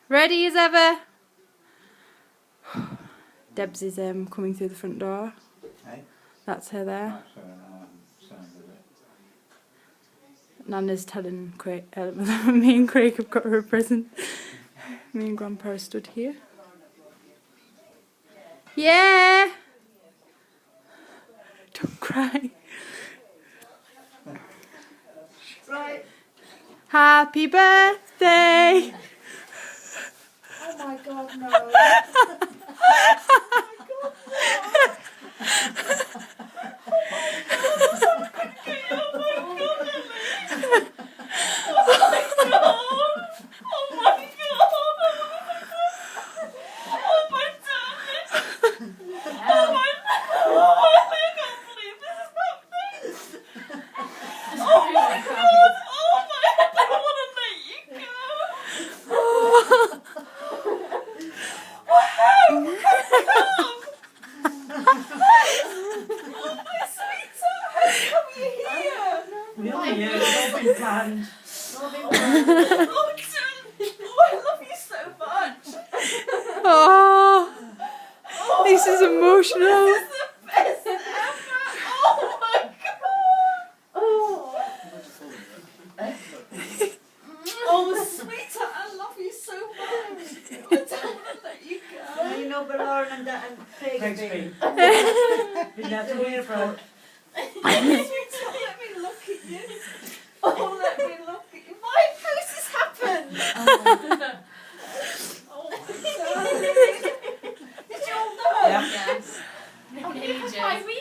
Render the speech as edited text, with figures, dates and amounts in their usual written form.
Ready as ever? Debs is coming through the front door. Hey? That's her there. That's sound of it. Nana's telling Craig, me and Craig have got her a present. Me and Grandpa are stood here. Yeah! Don't cry. Right. Happy birthday! Oh my God, no. Nearly here, it's all been planned. Oh, this is emotional. Oh, sweetheart, I love you so much. I don't want to let you go. No, you know, but Lauren and Craig have Craig's been. been at the airport. Sweetheart, let me look at you. Oh, let me look at you. Why has this happened? Oh, my God. Did you all know? Yeah. Yes. I really